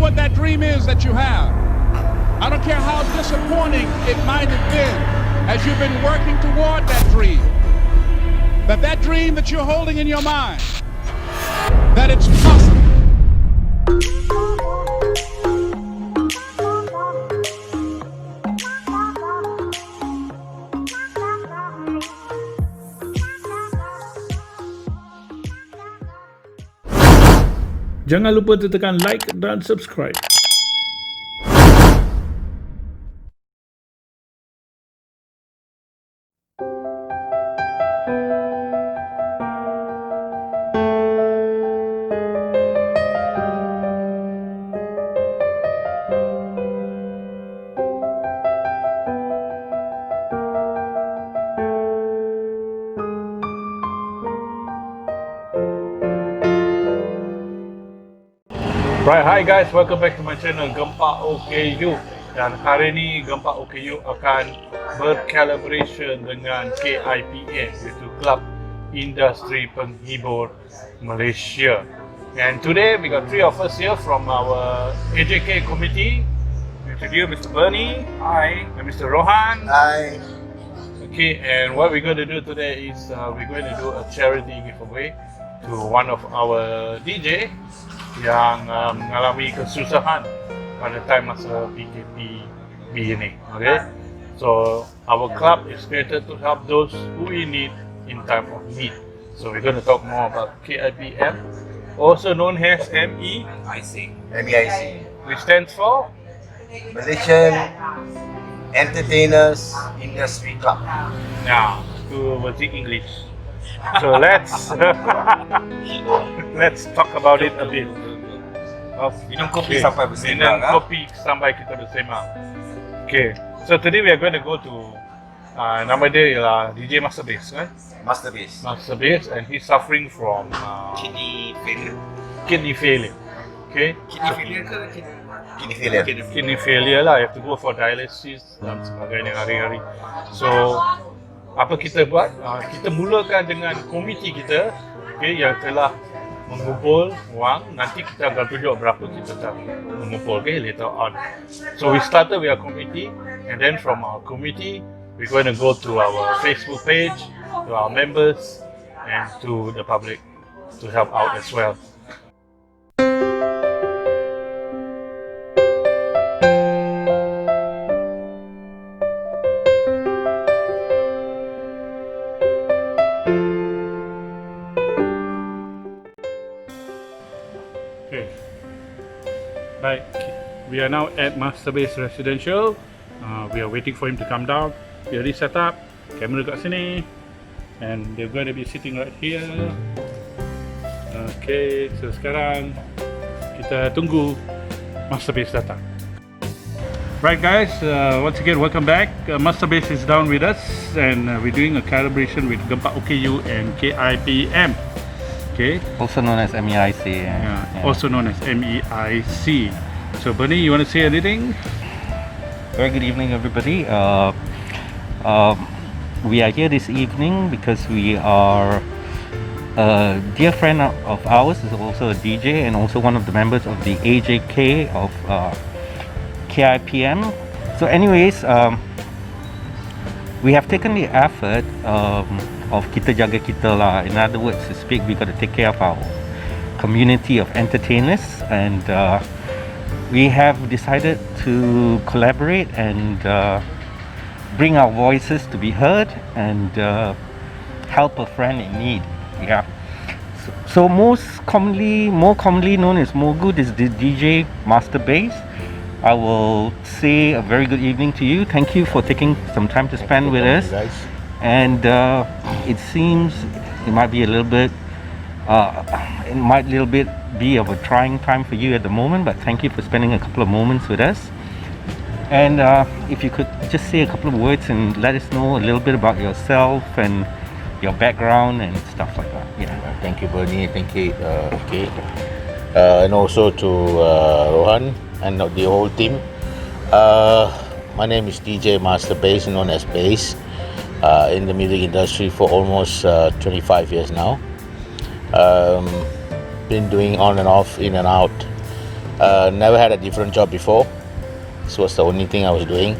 what that dream is that you have. I don't care how disappointing it might have been as you've been working toward that dream. That dream that you're holding in your mind, that it's possible. Jangan lupa tekan like dan subscribe. Right, hi guys, welcome back to my channel Gempakoku. Dan hari ni Gempakoku akan bercollaboration dengan KIPM, iaitu Club Industri Penghibur Malaysia. And today we got three of us here from our AJK committee. Introduce Mr. Bernie. Hi. And Mr. Rohan. Hi. Okay, and what we're going to do today is we're going to do a charity giveaway to one of our DJ yang mengalami kesusahan pada time masa PKPB ini. Okay, so our club is created to help those who in need in time of need. So we're going to talk more about KIPM, also known as MEIC, which stands for Malaysian Entertainers Industry Club. Now, to speak English. So let's talk about it a bit. Minum kopi sampai bersembang. Minum kopi sampai kita bersembang. Okay, so today we are going to go to nama dia ialah DJ Masterbase, kan? Masterbase, and he's suffering from Kidney failure. Okay. Kidney failure lah. You have to go for dialysis dan sebagainya hari-hari. So apa kita buat? Kita mulakan dengan komiti kita, okay, yang telah mengumpul wang. Nanti kita akan tunjuk berapa kita telah mengumpul, okay, later on. So we started with our committee, and then from our committee we're going to go to our Facebook page, to our members, and to the public to help out as well. Right, we are now at Masterbase Residential. We are waiting for him to come down. We already set up camera kat sini, and they're going to be sitting right here. Okay, so sekarang kita tunggu Masterbase datang. Right guys, once again welcome back. Masterbase is down with us, and we're doing a collaboration with Gempakoku and KIPM. Okay. Also known as MEIC. Yeah. Also known as MEIC. So Bernie, you want to say anything? Very good evening, everybody. We are here this evening because we are a dear friend of ours is also a DJ and also one of the members of the AJK of KIPM. So anyways, we have taken the effort of kita jaga kita lah. In other words to speak, we got to take care of our community of entertainers, and we have decided to collaborate and bring our voices to be heard and help a friend in need. Yeah. So more commonly known as Mugu, is the DJ Masterbase. I will say a very good evening to you. Thank you for taking some time to spend with us. And it seems it might be a little bit be of a trying time for you at the moment, but thank you for spending a couple of moments with us. And if you could just say a couple of words and let us know a little bit about yourself and your background and stuff like that. Yeah. Thank you, Bernie. Thank you, okay. And also to Rohan and the whole team. My name is DJ Masterbase, known as Bass. In the music industry for almost 25 years now. Been doing on and off, in and out, Never had a different job before. This was the only thing I was doing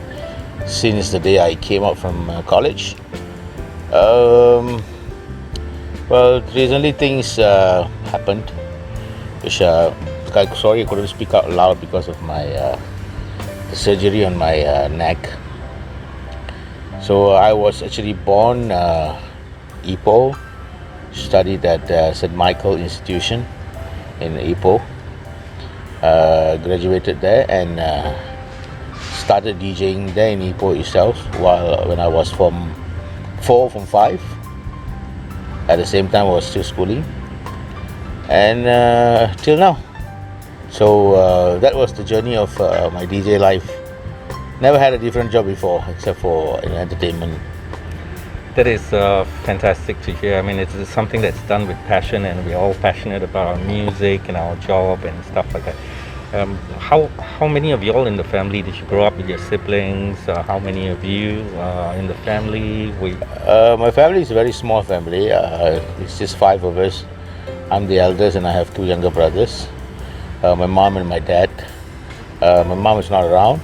since the day I came out from college. Well, recently things happened, which sorry I couldn't speak out loud because of my surgery on my neck. So I was actually born Ipoh, studied at St. Michael Institution in Ipoh, graduated there and started DJing there in Ipoh itself when I was from 5. At the same time I was still schooling and till now. So that was the journey of my DJ life. Never had a different job before except for in entertainment. That is fantastic to hear. I mean, it's something that's done with passion, and we're all passionate about our music and our job and stuff like that. How many of y'all in the family did you grow up with your siblings? How many of you in the family? My family is a very small family. It's just 5 of us. I'm the eldest and I have 2 younger brothers. My mom and my dad. My mom is not around.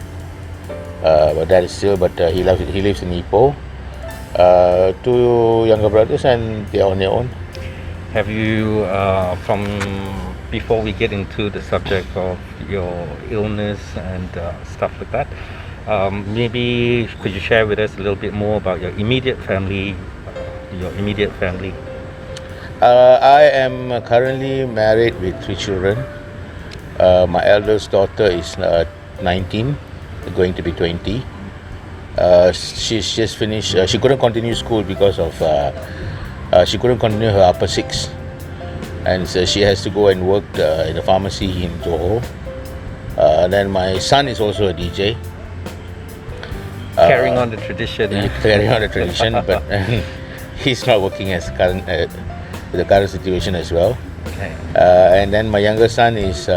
My dad is still, but he lives in Ipoh. 2 younger brothers and they are on their own. Have you, before we get into the subject of your illness and stuff like that, maybe could you share with us a little bit more about your immediate family? I am currently married with 3 children. My eldest daughter is 19, going to be 20. She's just finished. She couldn't continue school because of she couldn't continue her upper 6, and so she has to go and work in a pharmacy in Johor. Then my son is also a DJ. Carrying on the tradition. Carrying on the tradition, but he's not working as current with the current situation as well. Okay. And then my younger son is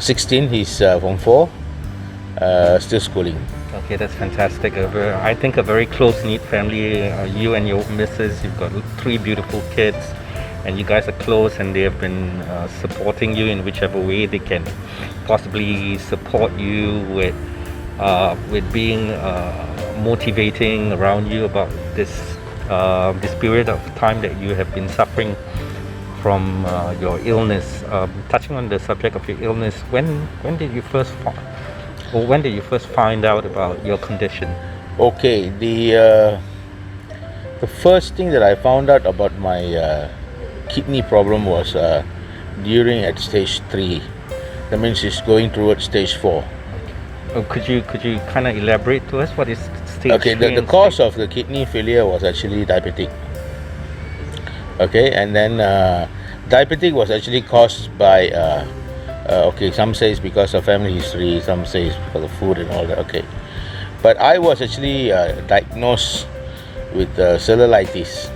16. He's from 4, still schooling. Okay, that's fantastic. I think a very close-knit family. You and your missus, you've got 3 beautiful kids, and you guys are close, and they have been supporting you in whichever way they can possibly support you with being motivating around you about this period of time that you have been suffering from your illness. Touching on the subject of your illness, when did you first find out about your condition? Okay, the first thing that I found out about my kidney problem was during at stage 3. That means it's going towards stage 4. Could you kind of elaborate to us what is stage 3? Okay, the cause of the kidney failure was actually diabetic. Okay, and then diabetic was actually caused by some say it's because of family history, some say it's because of food and all that. Okay, but I was actually diagnosed with cellulitis.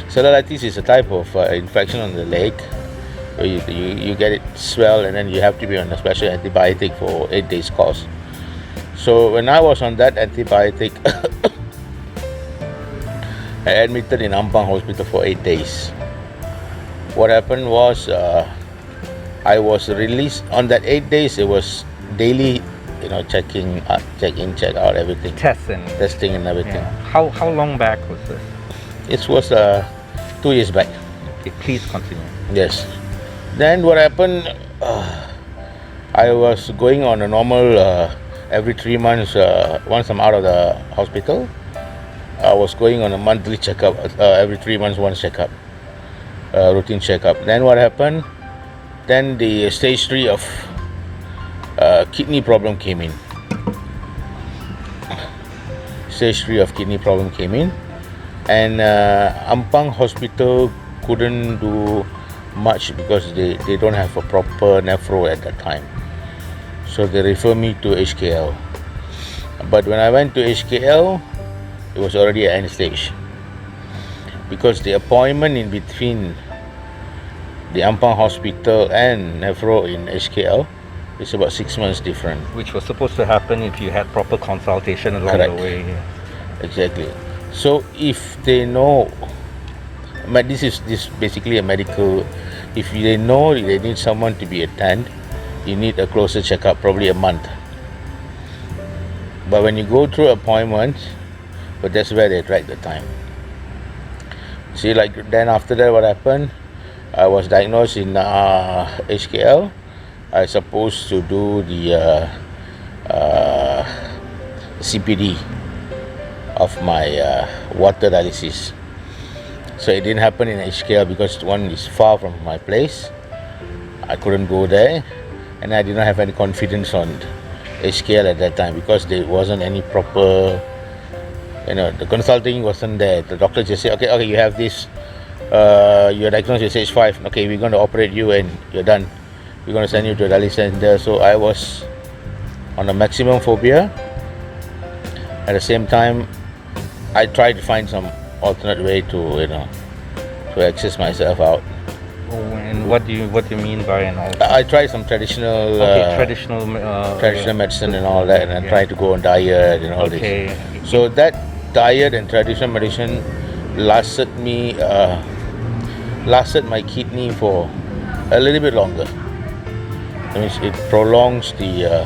Cellulitis is a type of infection on the leg. You get it swell, and then you have to be on a special antibiotic for 8 days course. So when I was on that antibiotic, I admitted in Ampang hospital for 8 days. What happened was I was released on that 8 days. It was daily, check in, check out, everything. Testing and everything. Yeah. How long back was this? It was 2 years back. Okay, please continue. Yes. Then what happened? I was going on a normal every 3 months. Once I'm out of the hospital, I was going on a monthly checkup. Every 3 months, one checkup, routine checkup. Then what happened? Then the stage 3 of kidney problem came in. Stage 3 of kidney problem came in, and Ampang Hospital couldn't do much because they don't have a proper nephro at that time. So they refer me to HKL. But when I went to HKL, it was already at end stage, because the appointment in between the Ampang Hospital and nephro in HKL is about 6 months different. Which was supposed to happen if you had proper consultation along Correct. the way. Exactly. So if they know, but this is basically a medical if they know they need someone to be attend, you need a closer checkup, probably a month. But when you go through appointments, but that's where they drag the time. See, like then after that, what happened? I was diagnosed in HKL. I supposed to do the CPD of my water dialysis. So it didn't happen in HKL because one is far from my place. I couldn't go there, and I did not have any confidence on HKL at that time because there wasn't any proper, the consulting wasn't there. The doctor just said, okay, you have this, you're diagnosed with stage 5. Okay, we're going to operate you and you're done. We're going to send you to a dialysis center. So I was on a maximum phobia. At the same time, I tried to find some alternate way to access myself out. Oh, and what do you mean by an alternate? I tried some traditional traditional medicine and all that, and I tried to go on diet and all this. So that diet and traditional medicine lasted my kidney for a little bit longer. That means it prolongs the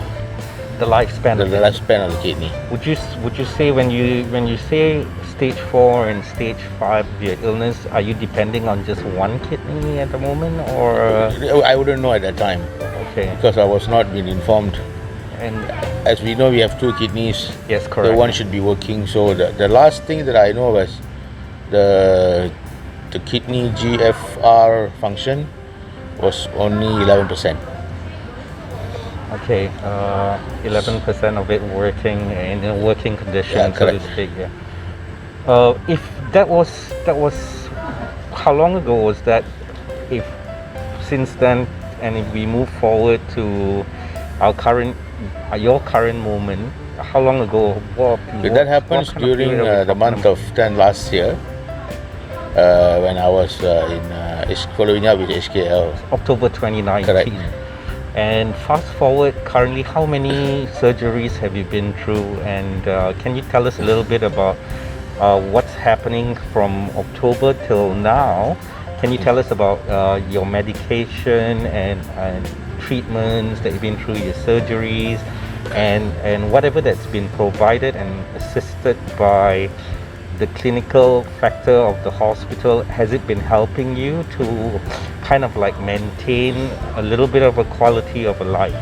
lifespan. The lifespan of the kidney. Would you say when you say stage 4 and stage 5 of your illness, are you depending on just one kidney at the moment, or? I wouldn't know at that time. Okay. Because I was not being informed. And as we know, we have 2 kidneys. Yes, correct. The one should be working. So the last thing that I know was the kidney GFR function was only 11%. Okay, 11% of it working in a working condition, so to speak. Yeah. If that was how long ago was that? If since then, and if we move forward to your current moment, how long ago? That happens during the month of 10 last year, when I was following up with HKL. October 2019. Correct. And fast forward, currently, how many surgeries have you been through? And can you tell us a little bit about what's happening from October till now? Can you tell us about your medication and treatments that you've been through, your surgeries, and whatever that's been provided and assisted by the clinical factor of the hospital? Has it been helping you to kind of like maintain a little bit of a quality of a life?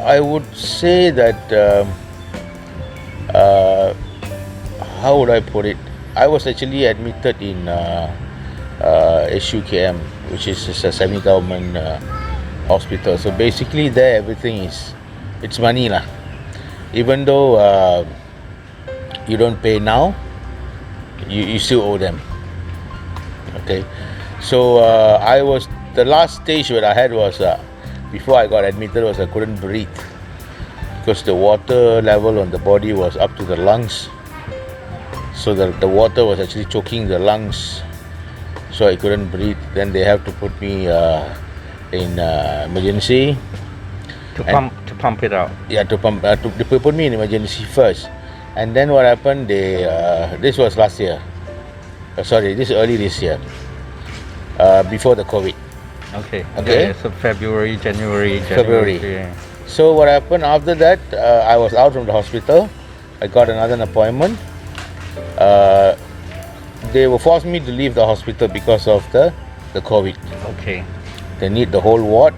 I would say that how would I put it? I was actually admitted in SUKM, which is a semi-government hospital. So basically there everything it's money lah. Even though you don't pay now, you still owe them. Okay, so the last stage that I had was before I got admitted was I couldn't breathe because the water level on the body was up to the lungs. So the water was actually choking the lungs, so I couldn't breathe. Then they have to put me in emergency to pump it out. Yeah, to put me in emergency first. And then what happened? This was last year. This early this year, before the COVID. Okay. Okay. Yeah, so February. Yeah. So what happened after that? I was out from the hospital. I got another appointment. They were forced me to leave the hospital because of the COVID. Okay. They need the whole ward.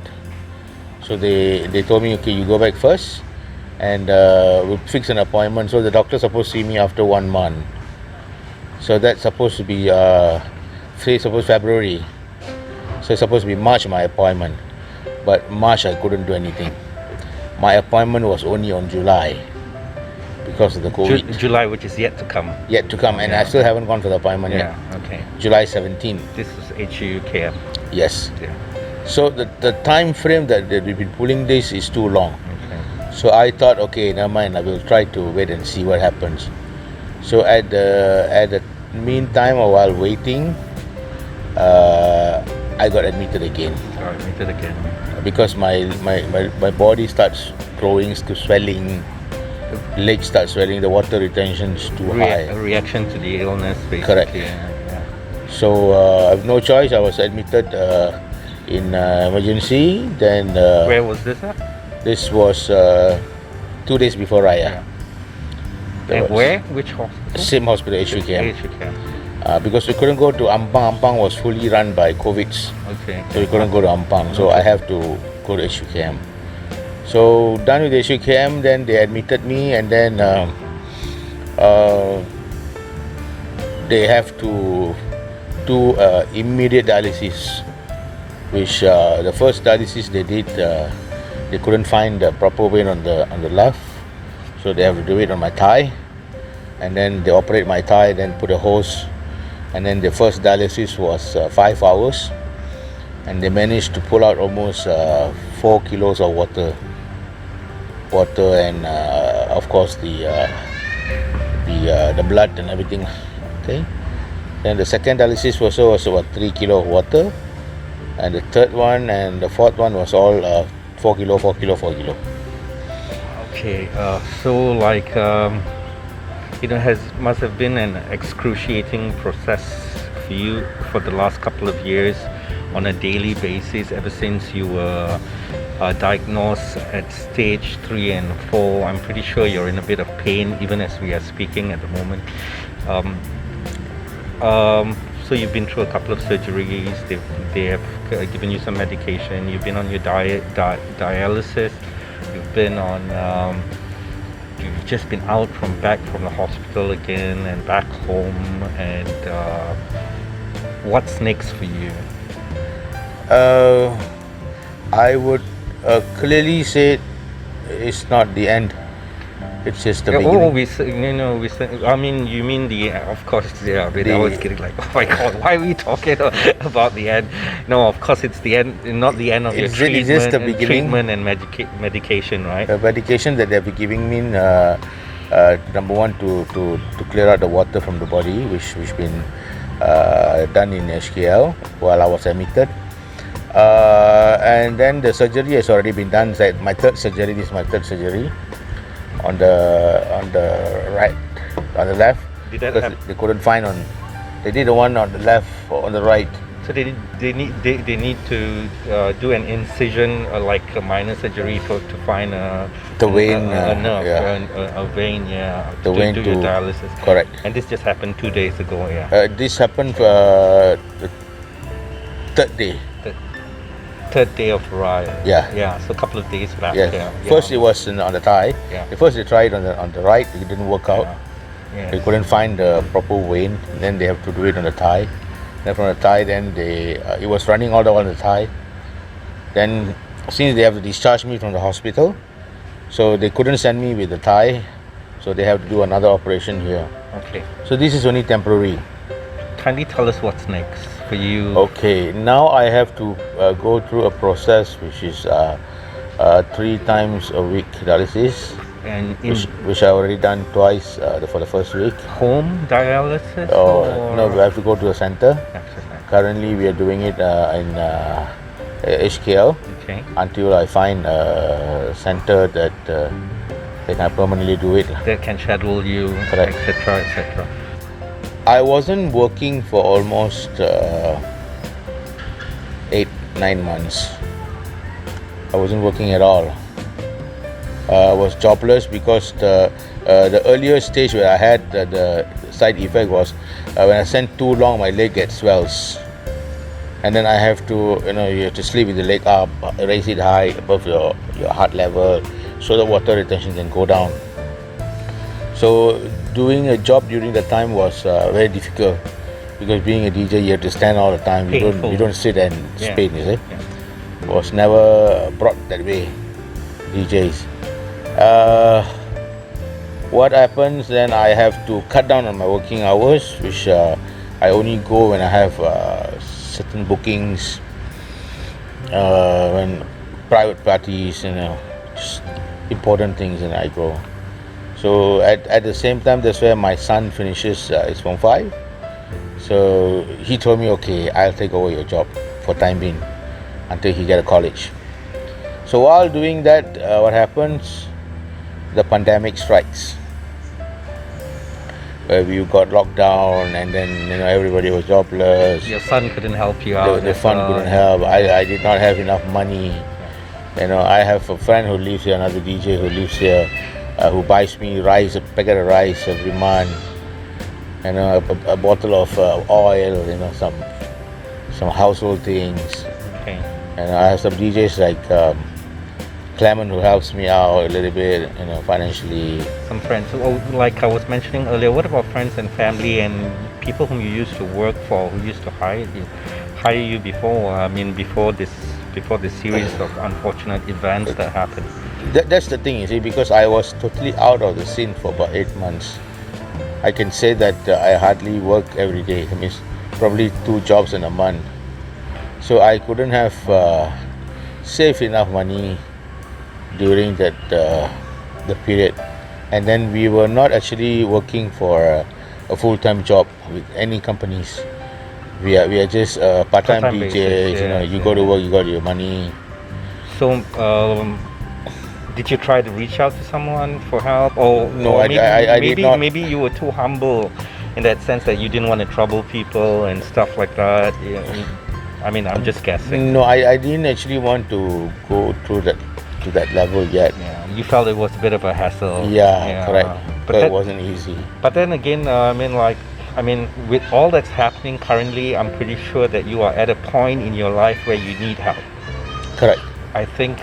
So they told me, okay, you go back first, and we'll fix an appointment. So the doctor's supposed to see me after 1 month. So that's supposed to be February. So it's supposed to be March my appointment. But March I couldn't do anything. My appointment was only on July because of the COVID. July, which is yet to come. Yet to come, and I still haven't gone for the appointment yet. Okay. July 17. This is HUKM. Yes. Yeah. So the time frame that we've been pulling this is too long. Okay. So I thought, okay, never mind. I will try to wait and see what happens. So at the meantime, or while waiting, I got admitted again. Because my body starts growing, swelling, legs start swelling, the water retention is too high. A reaction to the illness, basically. Correct. Yeah. So I have no choice. I was admitted in emergency. Then Where was this at? this was 2 days before Raya. That And was where? Which hospital? Same hospital, HUKM. HUKM. Because we couldn't go to Ampang. Ampang was fully run by COVIDs. Okay. So we couldn't go to Ampang. So I have to go to HUKM. So done with HUKM, then they admitted me, and then they have to do immediate dialysis, which the first dialysis they did, they couldn't find the proper vein on the left, so they have to do it on my thigh, and then they operate my thigh, then put a hose, and then the first dialysis was 5 hours, and they managed to pull out almost 4 kilos of water, and of course the blood and everything. Okay. Then the second dialysis was about 3 kilo of water, and the third one and the fourth one was all 4 kilo. Okay. So like must have been an excruciating process for you for the last couple of years on a daily basis ever since you were diagnosed at stage 3 and 4. I'm pretty sure you're in a bit of pain even as we are speaking at the moment. So you've been through a couple of surgeries. They have given you some medication. You've been on your dialysis. You've been on. You've just been back from the hospital again and back home. And what's next for you? I would clearly say it's not the end. It's just the beginning. I mean, you mean of course, yeah. I was getting like, oh my God, why are we talking about the end? No, of course, it's the end, not the end of your treatment. It's just the beginning. Treatment and medication, right? The medication that they've been giving me, number one, to clear out the water from the body, which been done in HKL while I was admitted. And then the surgery has already been done. This is my third surgery. On the right, on the left. Did that because they couldn't find they did the one on the left or on the right. So they need to do an incision, like a minor surgery to find the vein, a nerve, a vein, the vein to do your dialysis. Correct. And this just happened 2 days ago, yeah. This happened the third day. Third day of Raya. Yeah. So a couple of days back. Yes. Yeah. First it was on the thigh. Yeah. First they tried on the right. It didn't work out. Yeah. They couldn't find the proper vein. Then they have to do it on the thigh. Then from the thigh, then it was running all the way on the thigh. Then since they have to discharge me from the hospital, so they couldn't send me with the thigh. So they have to do another operation here. Okay. So this is only temporary. Kindly tell us what's next for you. Okay, now I have to go through a process which is 3 times a week dialysis, And which I already done twice for the first week. Home dialysis? No, we have to go to a center. Exercise. Currently, we are doing it in HKL Okay. until I find a center that they can permanently do it. That can schedule you, Correct. etc., etc. I wasn't working for almost 8-9 months. I wasn't working at all. I was jobless because the earlier stage where I had the side effect was when I stand too long, my leg gets swells, and then I have to you have to sleep with the leg up, raise it high above your heart level, so the water retention can go down. So doing a job during that time was very difficult because being a DJ you have to stand all the time. You don't sit and spin, you see. It was never brought that way, DJs. What happens then, I have to cut down on my working hours, which I only go when I have certain bookings, when private parties, just important things, and I go. So at the same time, that's where my son finishes his Form 5. So he told me, okay, I'll take over your job for time being until he get a college. So while doing that, what happens? The pandemic strikes. where we got locked down, and then everybody was jobless. Your son couldn't help you out. The fund couldn't help. I did not have enough money. I have a friend who lives here, another DJ who lives here, who buys me rice, a packet of rice every month, a bottle of oil, some household things. Okay. And I have some DJs like Clement who helps me out a little bit, financially. Some friends. Oh, like I was mentioning earlier, what about friends and family and people whom you used to work for, who used to hire you before? I mean, before this series of unfortunate events that happened. That's the thing, you see, because I was totally out of the scene for about 8 months. I can say that I hardly work every day. I mean, probably 2 jobs in a month. So I couldn't have saved enough money during that the period. And then we were not actually working for a full-time job with any companies. We are just part-time DJs. Basis, you go to work, you got your money. So, did you try to reach out to someone for help, or No, or I did not. Maybe you were too humble, in that sense that you didn't want to trouble people and stuff like that. I mean, I'm just guessing. No, I didn't actually want to go through to that level yet. Yeah, you felt it was a bit of a hassle. Yeah. Correct. But it wasn't easy. But then again, with all that's happening currently, I'm pretty sure that you are at a point in your life where you need help. Correct. I think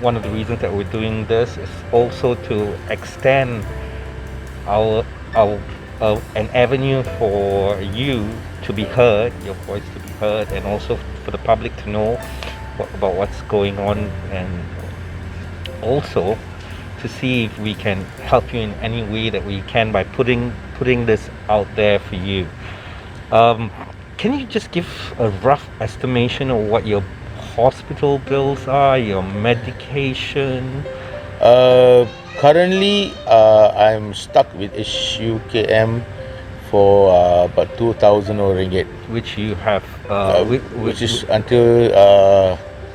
one of the reasons that we're doing this is also to extend an avenue for you to be heard, your voice to be heard, and also for the public to know about what's going on, and also to see if we can help you in any way that we can by putting this out there for you. Can you just give a rough estimation of what your hospital bills are, your medication? Currently, I'm stuck with KIPM for about 2,000 ringgit, Which you have, which is until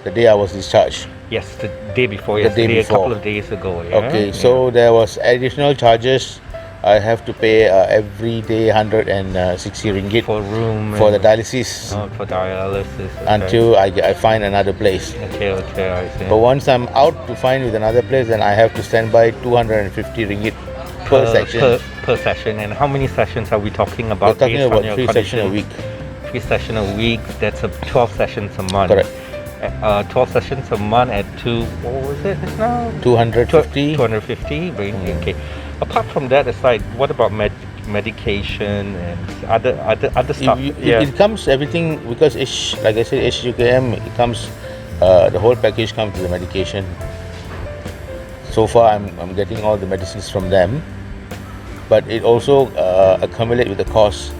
the day I was discharged. yes, the day before The day yesterday, before. a couple of days ago. Yeah? Okay, so there was additional charges. I have to pay every day 160 ringgit for room for the and- dialysis for dialysis. Okay. until I find another place. Okay, I see. But once I'm out to find with another place, then I have to stand by 250 ringgit per section. Per session. And how many sessions are we talking We're about? talking based on about your 3 sessions a week. 3 sessions a week. That's 12 sessions a month. Correct. 12 sessions a month at what was it just now? 250. 250. Okay. Apart from that aside, what about medication and other stuff? It comes everything because like I said, HUKM, it comes the whole package comes with the medication. So far, I'm getting all the medicines from them, but it also accumulate with the cost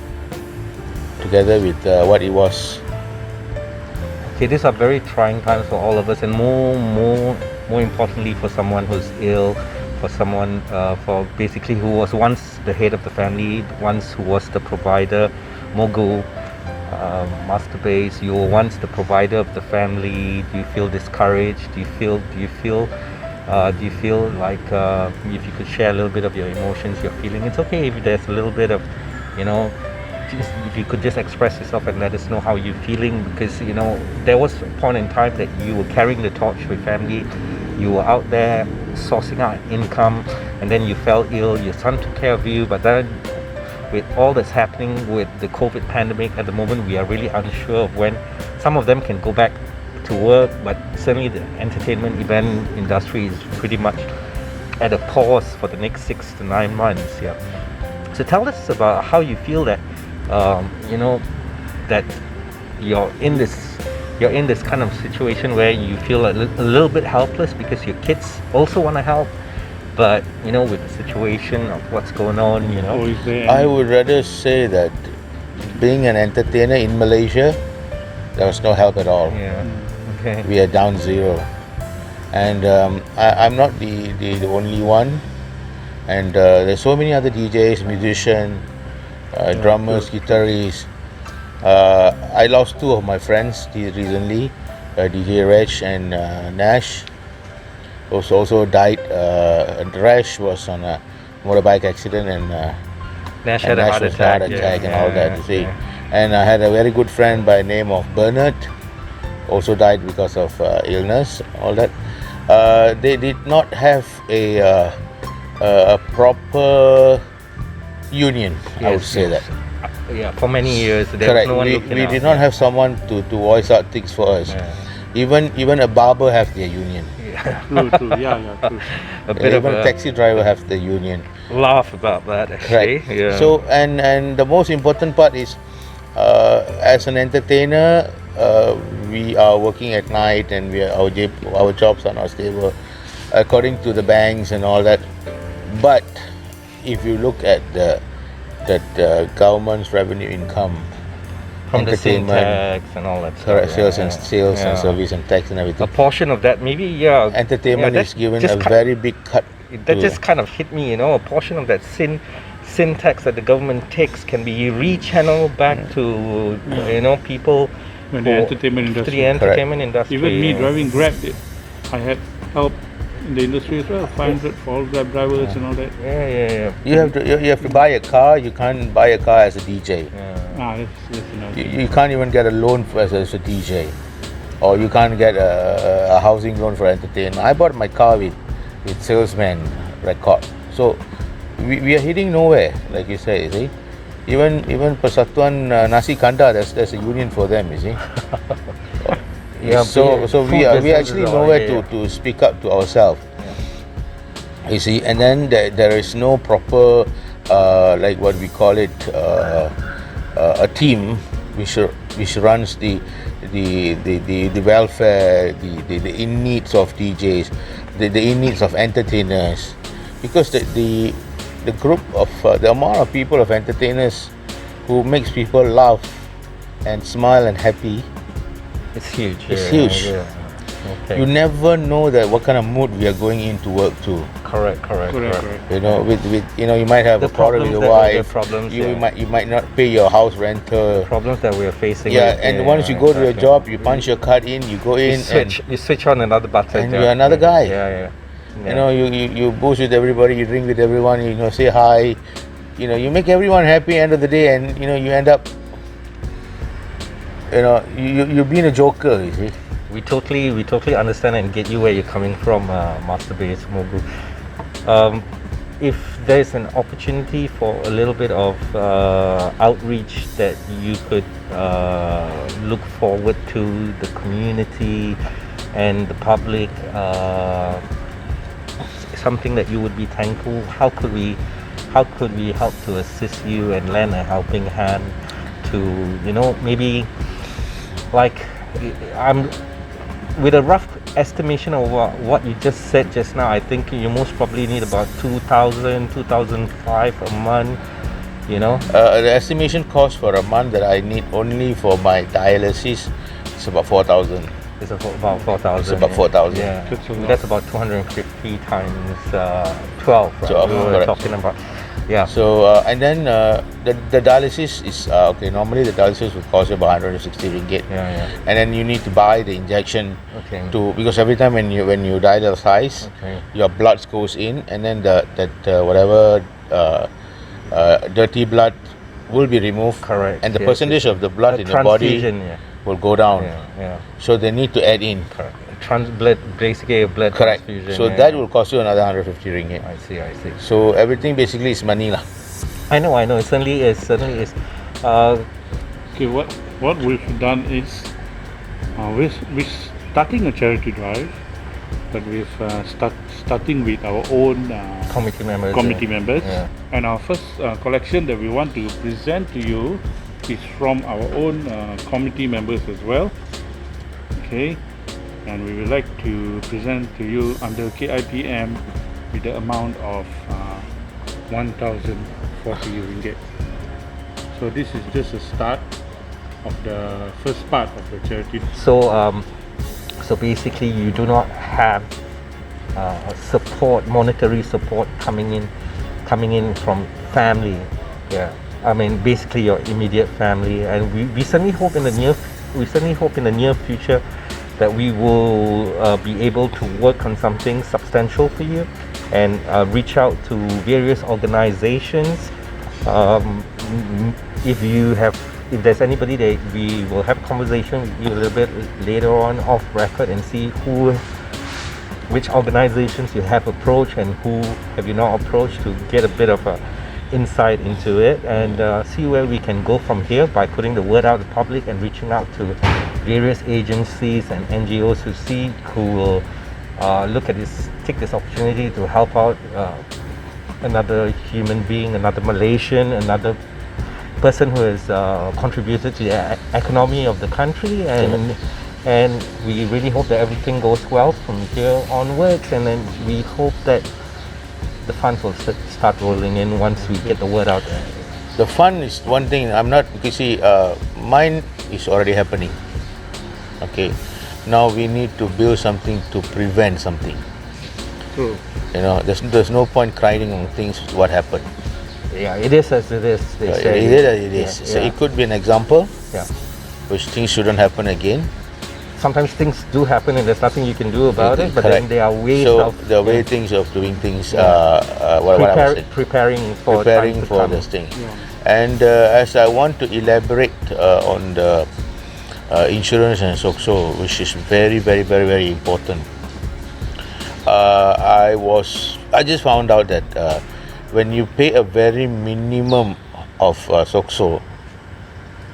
together with what it was. Okay, these are very trying times for all of us, and more importantly for someone who's ill, for someone for basically who was once the head of the family, once who was the provider. Mugu, Masterbase, you were once the provider of the family. Do you feel discouraged? Do you feel like if you could share a little bit of your emotions, your feeling? It's okay if there's a little bit of, if you could just express yourself and let us know how you're feeling, because there was a point in time that you were carrying the torch for family. You were out there sourcing out income, and then you fell ill. Your son took care of you, but then with all that's happening with the COVID pandemic at the moment, we are really unsure of when some of them can go back to work, but certainly the entertainment event industry is pretty much at a pause for the next 6 to 9 months. Yeah. So tell us about how you feel that that you're in this kind of situation where you feel a little bit helpless because your kids also want to help, but with the situation of what's going on, I would rather say that being an entertainer in Malaysia, there was no help at all. Yeah. Okay. We are down zero, and I'm not the only one. And there's so many other DJs, musicians, drummers, guitarists. I lost 2 of my friends recently, DJ Reg and Nash. Also died. Rash was on a motorbike accident and Nash and had a Nash heart was attack. and all that, you see. And I had a very good friend by the name of Bernard, also died because of illness, all that. They did not have a proper union, I would say that. Yeah, for many years there Correct. was no one we looking out. did not have someone to voice out things for us. Even a barber have their union. True. True. A bit of Even a a taxi driver have the union. laugh about that actually. Correct. Yeah. So and the most important part is, as an entertainer, we are working at night and our jobs are not stable, according to the banks and all that. But if you look at the government's revenue income, from the sin entertainment, tax and all that correct, stuff. sales and service and tax and A everything, portion of that maybe entertainment that is given just a very big cut. that to- just kind of hit me, a portion of that sin tax that the government takes can be rechanneled back to people When the who- entertainment to the industry. entertainment industry. Even me driving Grab, I had help in the industry as well. 500 for all Grab drivers and all that. Yeah. You have to buy a car. You can't buy a car as a DJ. That's another thing. You can't even get a loan as a DJ, or you can't get a housing loan for entertainment. I bought my car with salesman record, so we are heading nowhere, like you say. You see, even Persatuan Nasi Kandar, there's a union for them. You see. So we actually nowhere to speak up to ourselves. You see, and then there is no proper like what we call it, a team which runs the welfare, the in needs of DJs, the in needs of entertainers, because the group of the amount of people of entertainers who makes people laugh and smile and happy, It's huge. it's huge. Okay. You never know that what kind of mood we are going into work to. Correct. You know, with you might have The a quarrel with your problems wife. the problems, You might not pay your house rental. Problems that we are facing. Yeah, with, and once you go to your exactly. job, you punch your card in, you go in, You switch on another button. and you're another guy. Yeah. you know, you boost with everybody, you drink with everyone, say hi. You make everyone happy end of the day, and you end up, you're being a joker, you see. We totally understand and get you where you're coming from, Masterbase, Mugu. If there's an opportunity for a little bit of outreach that you could look forward to the community and the public, something that you would be thankful, how could we help to assist you and lend a helping hand to, maybe like I'm with a rough estimation of what you just said just now, I think you most probably need about 2,000, 2,500 a month, The estimation cost for a month that I need only for my dialysis is about 4,000. It's about 4,000. It's about 4,000. Yeah, That's a lot. that's about 250 times 12, right? 12, we were correct. talking about. Yeah. So and then the dialysis is okay. Normally the dialysis would cost you about 160 ringgit. Yeah. And then you need to buy the injection Okay. because every time when you dialyze, Okay. your blood goes in, and then whatever dirty blood will be removed. Correct. And the Yes, percentage of the blood A in your body transfusion, yeah. will go down. Yeah. So they need to add in. Correct. Basically a blood Correct. transfusion. So yeah. that will cost you another 150 ringgit. I see. So everything basically is money lah. I know. It certainly is. Okay, what we've done is we're starting a charity drive, but we've starting with our own Committee members. members. Yeah. And our first collection that we want to present to you is from our own committee members as well. Okay, and we would like to present to you under KIPM with the amount of 1,040 ringgit. So this is just a start of the first part of the charity. So basically, you do not have monetary support coming in from family. Yeah, I mean basically your immediate family, and we certainly hope in the near future that we will be able to work on something substantial for you. and reach out to various organizations. If there's anybody that we will have a conversation with you a little bit later on off record and see which organizations you have approached and who have you not approached, to get a bit of a insight into it, and see where we can go from here by putting the word out to the public and reaching out to various agencies and NGOs who will take this opportunity to help out another human being, another Malaysian, another person who has contributed to the economy of the country, and we really hope that everything goes well from here onwards, and then we hope that the funds will start rolling in once we get the word out there. The fund is one thing. Mine is already happening. Okay, now we need to build something to prevent something. True. There's no point crying on things what happened. Yeah, it is as it is. They say. It is as it is. So it could be an example, which things shouldn't happen again. Sometimes things do happen and there's nothing you can do about it, but correct. then there are ways So of the way things of doing things, preparing for this thing. And as I want to elaborate on the insurance and SOCSO, which is very, very, very, very important. I just found out that when you pay a very minimum of SOCSO,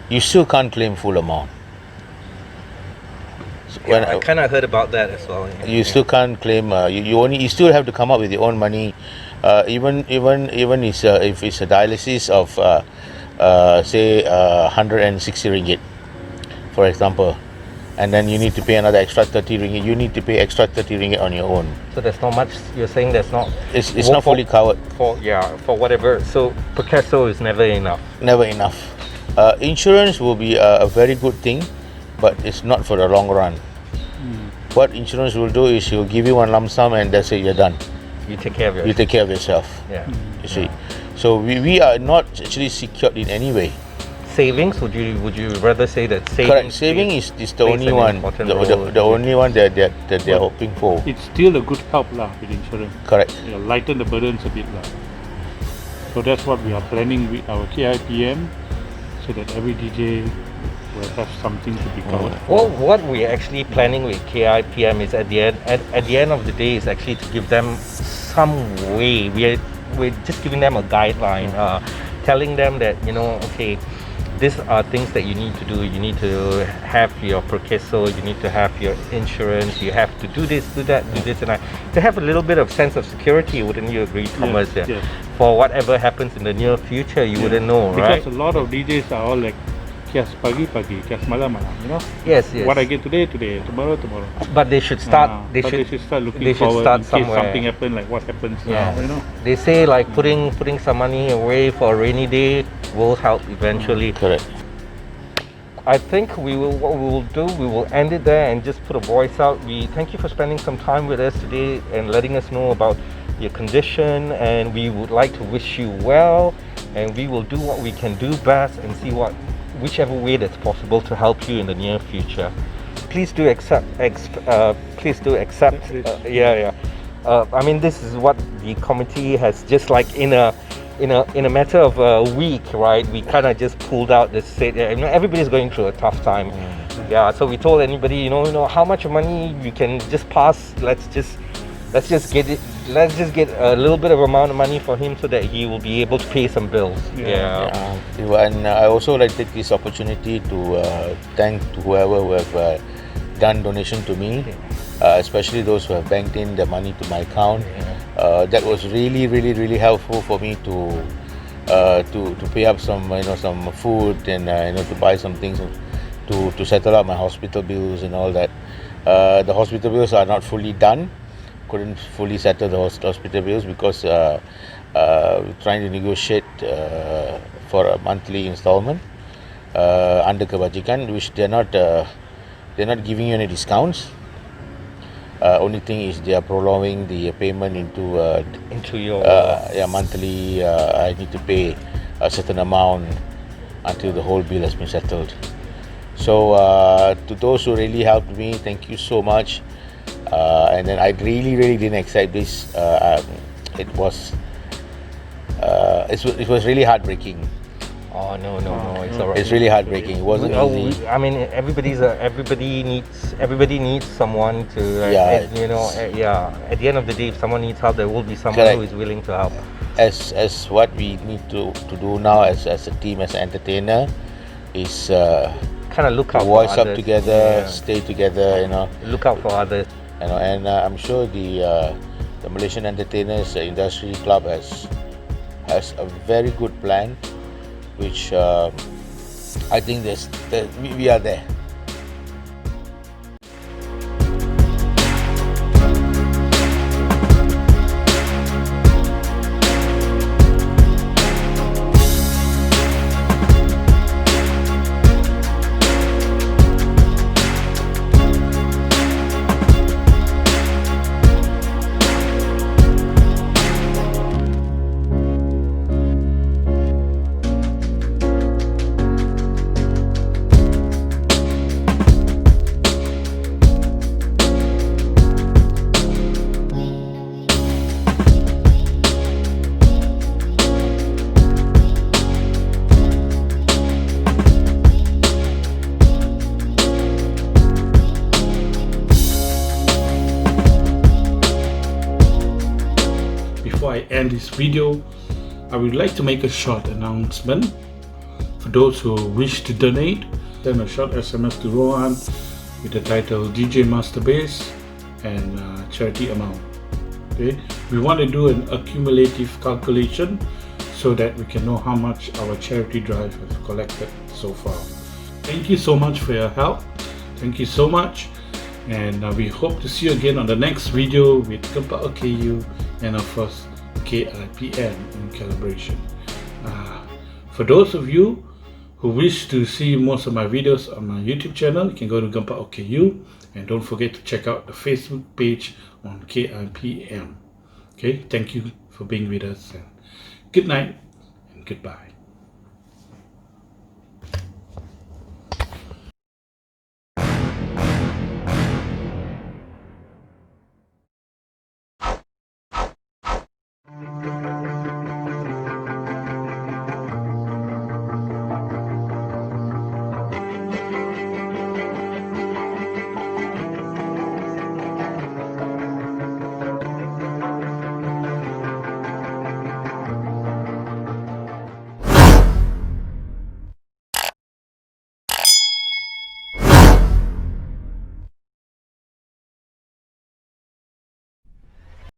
you still can't claim full amount. I kind of heard about that as well. You still can't claim. You still have to come up with your own money. Even if it's a dialysis of say 160 ringgit, for example, and then you need to pay another extra 30 ringgit. You need to pay extra 30 ringgit on your own. So there's not much. You're saying there's not. It's not fully covered. For whatever. So Picasso is never enough. Never enough. Insurance will be a very good thing, but it's not for the long run. What insurance will do is will give you one lump sum and that's it, you're done. You take care of yourself. You take care of yourself. Yeah. You see. So we are not actually secured in any way. Savings? Would you rather say that savings? Correct. Saving is the only one. The only one that they're hoping for. It's still a good help with insurance. Correct. Lighten the burdens a bit So that's what we are planning with our KIPM, so that every DJ will have something to be covered. Well, what we're actually planning with KIPM is at the end of the day is actually to give them some way. We're just giving them a guideline, telling them that okay, these are things that you need to do. You need to have your Perkeso, you need to have your insurance, you have to do this, do that, do this and that. To have a little bit of sense of security, wouldn't you agree, Thomas? Yes. For whatever happens in the near future, you wouldn't know, right? Because a lot of DJs are all like, kias pagi, kias malam. Yes. What I get today, tomorrow. But they should start. They should start looking forward in case something happens, like what happens now. They say like putting some money away for a rainy day will help eventually. Correct. I think what we will end it there and just put a voice out. We thank you for spending some time with us today and letting us know about your condition, and we would like to wish you well, and we will do what we can do best and see whichever way that's possible to help you in the near future. Please do accept. I mean, this is what the committee has just like in a matter of a week, right? We kind of just pulled out this. Everybody's going through a tough time. Yeah. So we told anybody, how much money you can just pass. Let's just get it. Let's just get a little bit of amount of money for him so that he will be able to pay some bills. And I also like to take this opportunity to thank whoever who have done donation to me, especially those who have banked in the money to my account. That was really, really, really helpful for me to pay up some food and to buy some things to settle up my hospital bills and all that. The hospital bills are not fully done. Couldn't fully settle the hospital bills because we're trying to negotiate for a monthly installment under kebajikan, which they're not giving you any discounts. Only thing is they are prolonging the payment into your monthly. I need to pay a certain amount until the whole bill has been settled. So to those who really helped me, thank you so much. And then I really didn't accept this. It was really heartbreaking. Oh no, it's alright. It's really heartbreaking. It wasn't easy. I mean, everybody needs someone to, Yeah, At the end of the day, if someone needs help, there will be someone Correct. who is willing to help. As what we need to do now as a team, as an entertainer, is Kind of look out for voice up others. together, Yeah. stay together, Look out for others. and I'm sure the Malaysian Entertainers Industry Club has a very good plan, which I think we are there. Before I end this video, I would like to make a short announcement. For those who wish to donate, send a short SMS to Rohan with the title DJ Masterbase and charity amount. Okay, we want to do an accumulative calculation so that we can know how much our charity drive has collected so far. Thank you so much for your help. Thank you so much, and we hope to see you again on the next video with gempakoku and of course KIPM in collaboration. For those of you who wish to see most of my videos on my YouTube channel, you can go to gempakoku, and don't forget to check out the Facebook page on KIPM. Okay, thank you for being with us, and good night and goodbye.